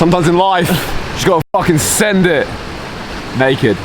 Sometimes in life, you just gotta fucking send it naked.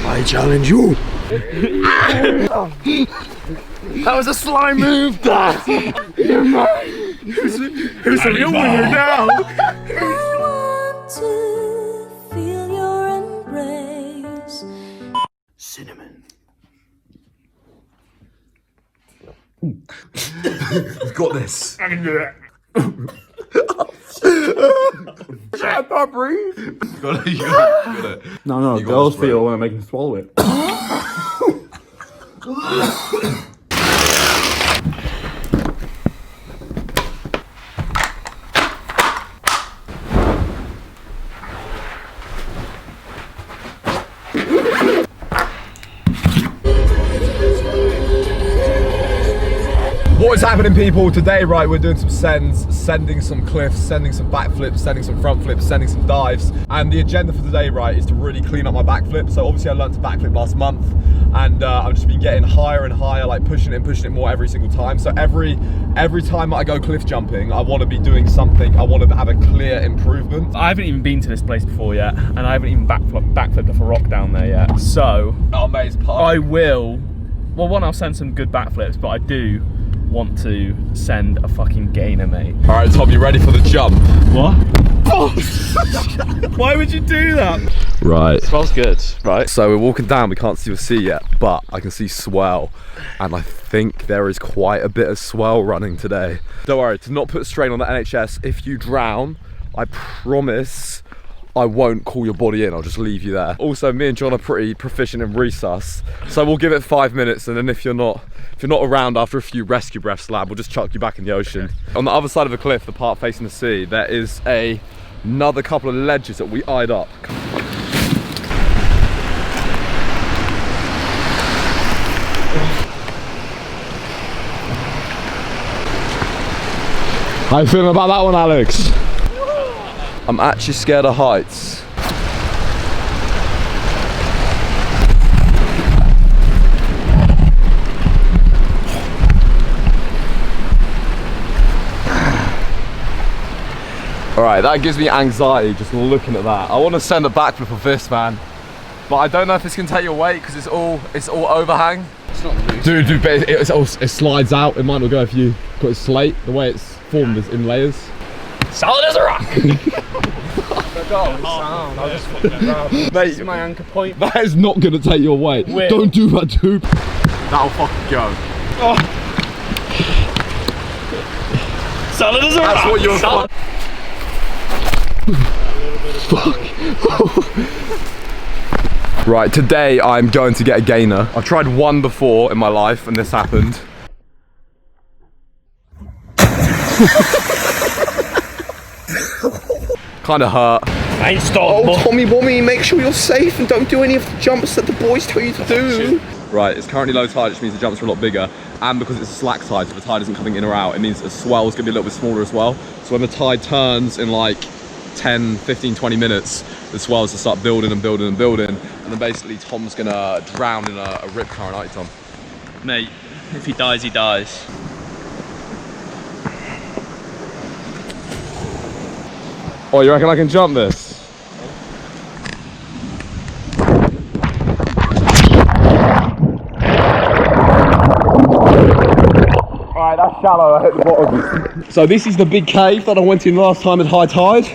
I challenge you. That was a slime move. Who's the real winner now? I want to feel your embrace. Cinnamon. We've got this. I can do it. I can't breathe. You got it. No, girls feel when I make them swallow it. What is happening, people? Today, right, we're doing some sending some cliffs, sending some backflips, sending some front flips, sending some dives. And the agenda for today, right, is to really clean up my backflip. So obviously I learned to backflip last month, and I've just been getting higher and higher, like pushing it more every single time. So every time I go cliff jumping, I want to be doing something. I want to have a clear improvement. I haven't even been to this place before yet, and I haven't even backflipped off a rock down there yet. So Oh, mate, it's I will. Well, one, I'll send some good backflips, but I do want to send a fucking gainer, mate. All right, Tom, you ready for the jump? What? Why would you do that? Right. Smells good, right? So we're walking down, we can't see the sea yet, but I can see swell. And I think there is quite a bit of swell running today. Don't worry, to not put strain on the NHS, if you drown, I promise I won't call your body in, I'll just leave you there. Also, me and John are pretty proficient in resus, so we'll give it 5 minutes, and then if you're not around after a few rescue breaths, lab, we'll just chuck you back in the ocean. Okay. On the other side of the cliff, the part facing the sea, there is another couple of ledges that we eyed up. How you feeling about that one, Alex? I'm actually scared of heights. Alright, that gives me anxiety just looking at that. I want to send a backflip of this, man. But I don't know if this can take your weight because it's all overhang. It's not loose. Dude, but it slides out. It might not go if you put a slate. The way it's formed is in layers. Solid as a rock! Mate, This is my anchor point. that is not going to take your weight. Will. Don't do that, dude. That'll fucking go. Oh. Solid as a rock! That's what you're Solid. Fuck. Right, today I'm going to get a gainer. I've tried one before in my life and this happened. Kinda hurt. I ain't stopped. Oh, Tommy Wommy, make sure you're safe and don't do any of the jumps that the boys tell you to do. Right, it's currently low tide, which means the jumps are a lot bigger. And because it's a slack tide, so the tide isn't coming in or out, it means the swell is gonna be a little bit smaller as well. So when the tide turns in like 10, 15, 20 minutes, the swells will start building and building and building. And then basically Tom's gonna drown in a rip current, aren't you, Tom? Mate, if he dies, he dies. Oh, you reckon I can jump this? shallow, I hit the bottom. So this is the big cave that I went in last time at high tide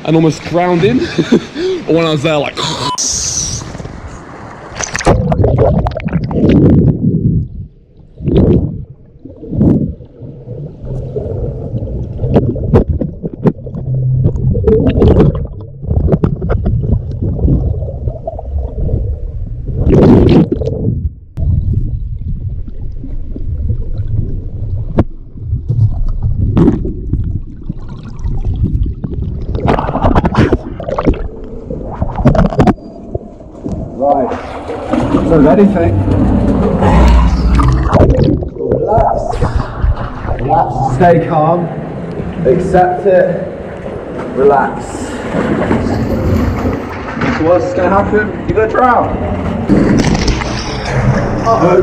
and almost drowned in. Or when I was there, like. So is anything. Relax, stay calm, accept it, relax. So what's gonna happen? You're gonna drown. Uh-oh.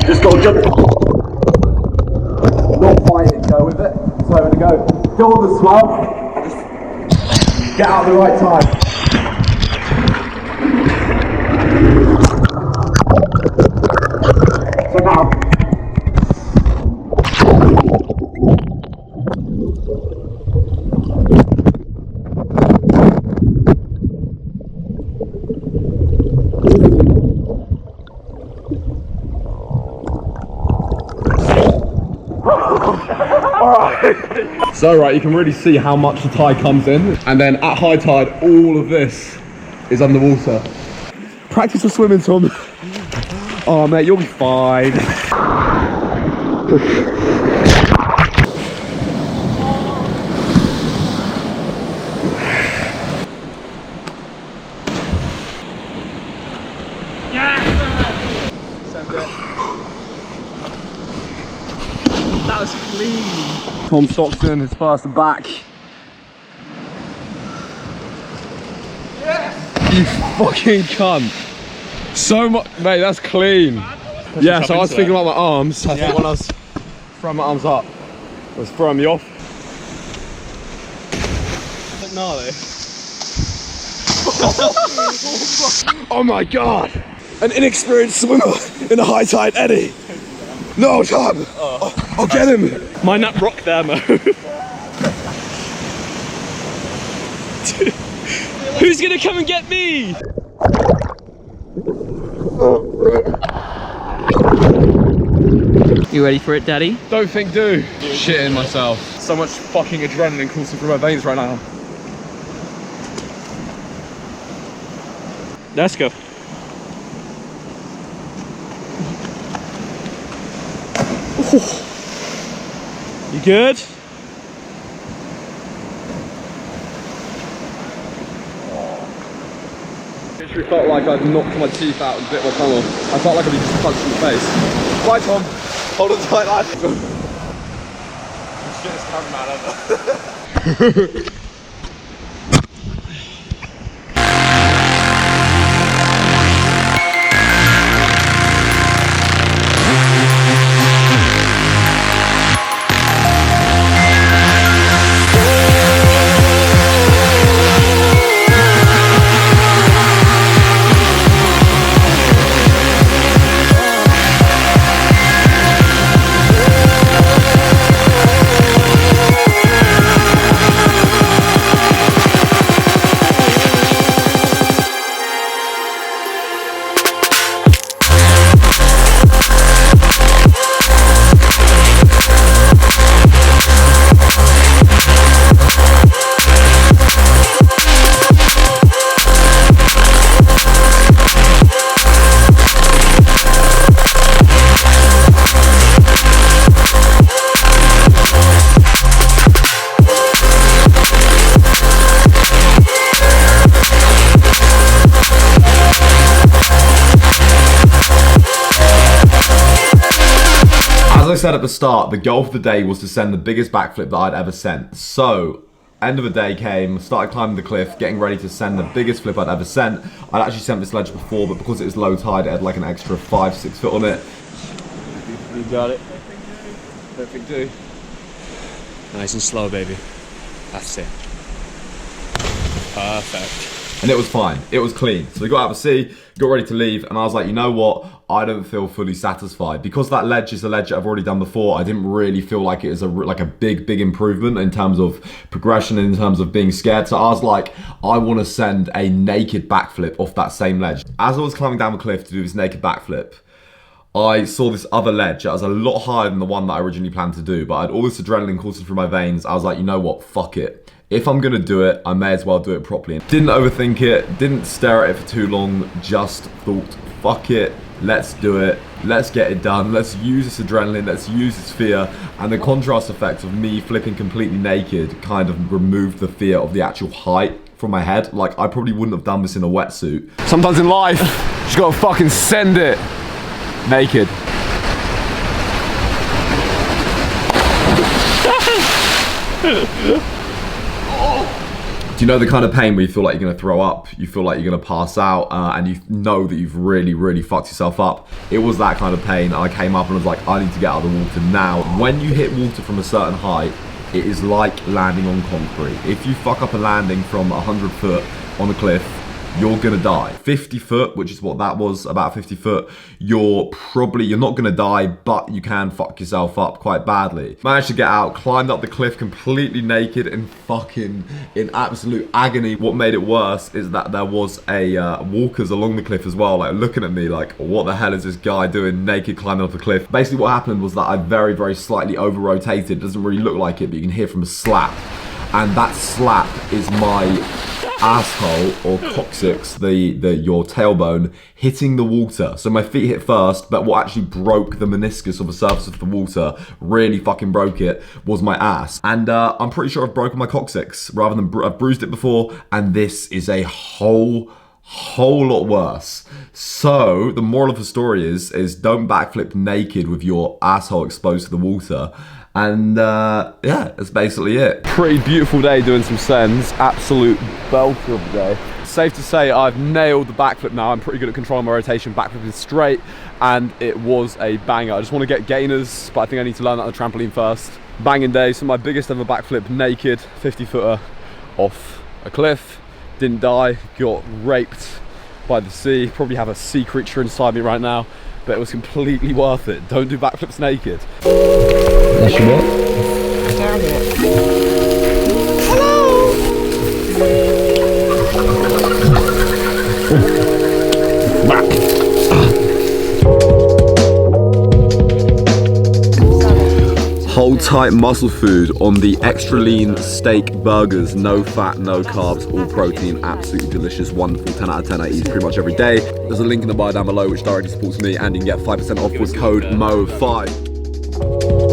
Just go jump. Not fight it, go with it. So I'm gonna go on the swell, just get out at the right time. So now. So right, you can really see how much the tide comes in, and then at high tide, all of this is underwater. Practice for swimming, Tom. Oh mate, you'll be fine. That was clean. Tom Stockton is first and back. Yes! You fucking cunt. So much, mate, that's clean. Yeah, so I was thinking about my arms. I think when I was throwing my arms up, I was throwing me off. Gnarly. Oh my god! An inexperienced swimmer in a high tide eddy. No, Tom! I'll get him! Mind that rock there, Mo. Who's gonna come and get me? You ready for it, Daddy? Don't think do. Shitting myself. So much fucking adrenaline coursing through my veins right now. Let's go. You good? Literally felt like I'd knocked my teeth out and bit my tongue off. I felt like I'd been just punched in the face. Bye, Tom. Hold on tight, lad. Shittest cameraman ever. As I said at the start, the goal for the day was to send the biggest backflip that I'd ever sent. So, end of the day came, started climbing the cliff, getting ready to send the biggest flip I'd ever sent. I'd actually sent this ledge before, but because it was low tide, it had like an extra 5-6 foot on it. You got it. Perfect do. Nice and slow, baby. That's it. Perfect. And it was fine. It was clean. So we got out of the sea, got ready to leave, and I was like, you know what? I don't feel fully satisfied. Because that ledge is a ledge that I've already done before, I didn't really feel like it is like a big improvement in terms of progression, in terms of being scared. So I was like, I want to send a naked backflip off that same ledge. As I was climbing down the cliff to do this naked backflip, I saw this other ledge that was a lot higher than the one that I originally planned to do, but I had all this adrenaline coursing through my veins. I was like, you know what? Fuck it. If I'm gonna do it, I may as well do it properly. Didn't overthink it, didn't stare at it for too long, just thought, fuck it, let's do it, let's get it done, let's use this adrenaline, let's use this fear, and the contrast effect of me flipping completely naked kind of removed the fear of the actual height from my head. Like, I probably wouldn't have done this in a wetsuit. Sometimes in life, you just gotta fucking send it naked. Do you know the kind of pain where you feel like you're gonna throw up, you feel like you're gonna pass out, and you know that you've really fucked yourself up? It was that kind of pain. I came up and was like, I need to get out of the water now. When you hit water from a certain height, it is like landing on concrete. If you fuck up a landing from 100 foot on a cliff, you're gonna die. 50 foot, which is what that was, about 50 foot, you're not gonna die, but you can fuck yourself up quite badly. Managed to get out, climbed up the cliff completely naked and fucking in absolute agony. What made it worse is that there was walkers along the cliff as well, like looking at me like, what the hell is this guy doing naked climbing up the cliff? Basically what happened was that I very slightly over-rotated. It doesn't really look like it, but you can hear from a slap. And that slap is my asshole or coccyx, your tailbone, hitting the water. So my feet hit first, but what actually broke the meniscus of the surface of the water, really fucking broke it, was my ass. And I'm pretty sure I've broken my coccyx rather than I've bruised it before, and this is a whole lot worse. So the moral of the story is don't backflip naked with your asshole exposed to the water. And yeah, that's basically it. Pretty beautiful day doing some sends. Absolute belter of the day. Safe to say I've nailed the backflip now. I'm pretty good at controlling my rotation, backflipping straight, and it was a banger. I just want to get gainers, but I think I need to learn that on the trampoline first. Banging day, so my biggest ever backflip naked, 50 footer off a cliff. Didn't die, got raped by the sea. Probably have a sea creature inside me right now, but it was completely worth it. Don't do backflips naked. That's your what? Hold tight muscle food on the extra lean steak burgers. No fat, no carbs, all protein, absolutely delicious, wonderful, 10 out of 10. I eat pretty much every day. There's a link in the bio down below which directly supports me, and you can get 5% off with code MO5.